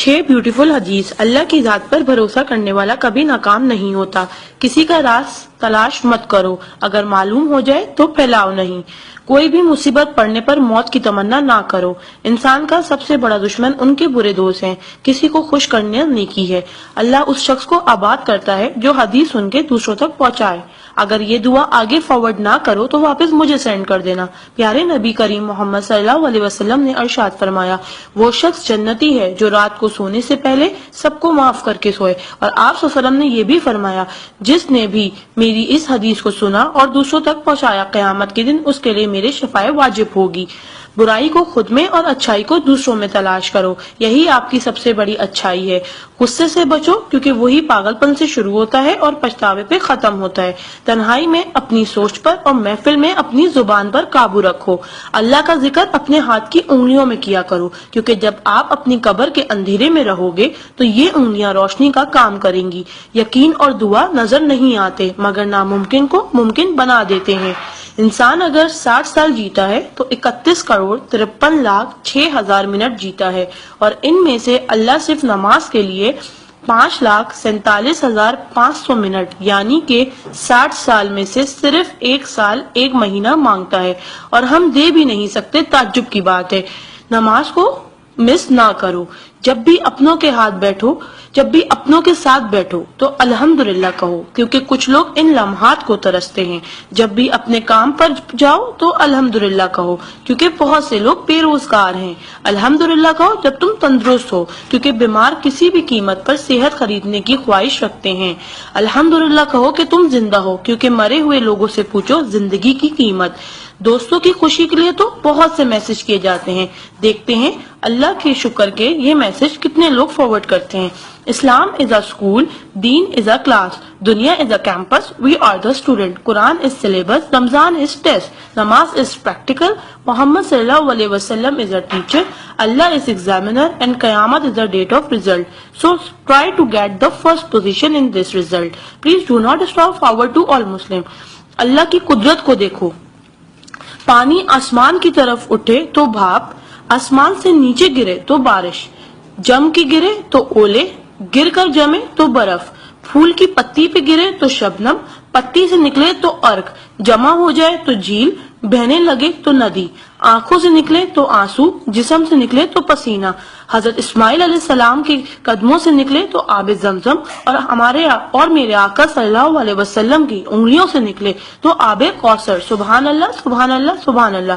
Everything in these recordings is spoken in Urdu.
6 بیوٹیفل حدیث۔ اللہ کی ذات پر بھروسہ کرنے والا کبھی ناکام نہیں ہوتا۔ کسی کا راز تلاش مت کرو، اگر معلوم ہو جائے تو پھیلاؤ نہیں۔ کوئی بھی مصیبت پڑنے پر موت کی تمنا نہ کرو۔ انسان کا سب سے بڑا دشمن ان کے برے دوست ہیں۔ کسی کو خوش کرنا نیکی ہے۔ اللہ اس شخص کو آباد کرتا ہے جو حدیث سن کے دوسروں تک پہنچائے۔ اگر یہ دعا آگے فارورڈ نہ کرو تو واپس مجھے سینڈ کر دینا۔ پیارے نبی کریم محمد صلی اللہ علیہ وسلم نے ارشاد فرمایا، وہ شخص جنتی ہے جو رات کو سونے سے پہلے سب کو معاف کر کے سوئے۔ اور آپ صلی اللہ علیہ وسلم نے یہ بھی فرمایا، جس نے بھی میری اس حدیث کو سنا اور دوسروں تک پہنچایا، قیامت کے دن اس کے لیے میرے شفاعت واجب ہوگی۔ برائی کو خود میں اور اچھائی کو دوسروں میں تلاش کرو، یہی آپ کی سب سے بڑی اچھائی ہے۔ غصے سے بچو کیونکہ وہی پاگل پن سے شروع ہوتا ہے اور پچھتاوے پہ ختم ہوتا ہے۔ تنہائی میں اپنی سوچ پر اور محفل میں اپنی زبان پر قابو رکھو۔ اللہ کا ذکر اپنے ہاتھ کی انگلیوں میں کیا کرو، کیونکہ جب آپ اپنی قبر کے اندھیرے میں رہو گے تو یہ انگلیاں روشنی کا کام کریں گی۔ یقین اور دعا نظر نہیں آتے مگر ناممکن کو ممکن بنا دیتے ہیں۔ انسان اگر 60 سال جیتا ہے تو 31,53,06,000 منٹ جیتا ہے، اور ان میں سے اللہ صرف نماز کے لیے 5,47,500 منٹ یعنی کہ 60 سال میں سے صرف 1 سال 1 مہینہ مانگتا ہے، اور ہم دے بھی نہیں سکتے۔ تعجب کی بات ہے۔ نماز کو مس نہ کرو۔ جب بھی اپنوں کے ساتھ بیٹھو تو الحمدللہ کہو، کیونکہ کچھ لوگ ان لمحات کو ترستے ہیں۔ جب بھی اپنے کام پر جاؤ تو الحمدللہ کہو، کیونکہ بہت سے لوگ بے روزگار ہیں۔ الحمدللہ کہو جب تم تندرست ہو، کیونکہ بیمار کسی بھی قیمت پر صحت خریدنے کی خواہش رکھتے ہیں۔ الحمدللہ کہو کہ تم زندہ ہو، کیونکہ مرے ہوئے لوگوں سے پوچھو زندگی کی قیمت۔ دوستوں کی خوشی کے لیے تو بہت سے میسج کیے جاتے ہیں، دیکھتے ہیں اللہ کے شکر کے یہ میسج کتنے لوگ فارورڈ کرتے ہیں۔ اسلام از a school, then is a class, دنیا is a campus, we are the student, Quran is syllabus, Ramzan is test, namaz is practical, Muhammad صلی اللہ علیہ وسلم is a teacher, Allah is examiner, and qayamat is the date of result. So try to get the first position in this result. Please do not stop forward to all Muslim. Allah کی قدرت کو دیکھو۔ پانی آسمان کی طرف اٹھے تو بھاپ، آسمان سے نیچے گرے تو بارش، جم کے گرے تو اولے، گر کر جمے تو برف، پھول کی پتی پہ گرے تو شبنم، پتی سے نکلے تو ارک، جمع ہو جائے تو جھیل، بہنے لگے تو ندی، آنکھوں سے نکلے تو آنسو، جسم سے نکلے تو پسینہ، حضرت اسماعیل علیہ السلام کے قدموں سے نکلے تو آب زمزم، اور میرے آقا صلی اللہ علیہ وسلم کی انگلیوں سے نکلے تو آب کوثر۔ سبحان اللہ، سبحان اللہ، سبحان اللہ۔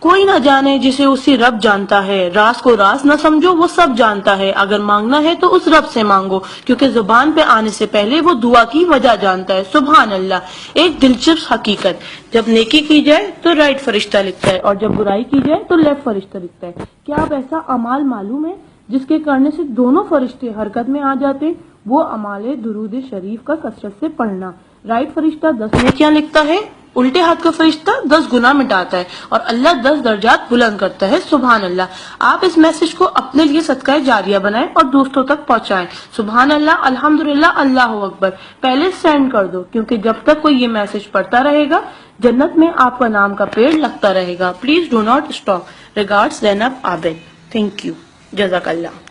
کوئی نہ جانے جسے اسی رب جانتا ہے، راز کو راز نہ سمجھو، وہ سب جانتا ہے۔ اگر مانگنا ہے تو اس رب سے مانگو، کیونکہ زبان پہ آنے سے پہلے وہ دعا کی وجہ جانتا ہے۔ سبحان اللہ۔ ایک دلچسپ حقیقت، جب نیکی کی جائے تو رائٹ فرشتہ لکھتا ہے، اور جب برائی کی جائے تو لیفٹ فرشتہ لکھتا ہے۔ کیا آپ ایسا اعمال معلوم ہے جس کے کرنے سے دونوں فرشتے حرکت میں آ جاتے؟ وہ اعمال درود شریف کا کثرت سے پڑھنا۔ رائٹ فرشتہ 10 نیکیاں لکھتا ہے، الٹے ہاتھ کا فرشتہ 10 گناہ مٹاتا ہے، اور اللہ 10 درجات بلند کرتا ہے۔ سبحان اللہ۔ آپ اس میسج کو اپنے لیے صدقہ جاریہ بنائیں اور دوستوں تک پہنچائیں۔ سبحان اللہ، الحمدللہ، اللہ اکبر۔ پہلے سینڈ کر دو، کیونکہ جب تک کوئی یہ میسج پڑھتا رہے گا جنت میں آپ کا نام کا پیڑ لگتا رہے گا۔ Please do not stop. Regards Zainab Abid. Thank you, جزاک اللہ۔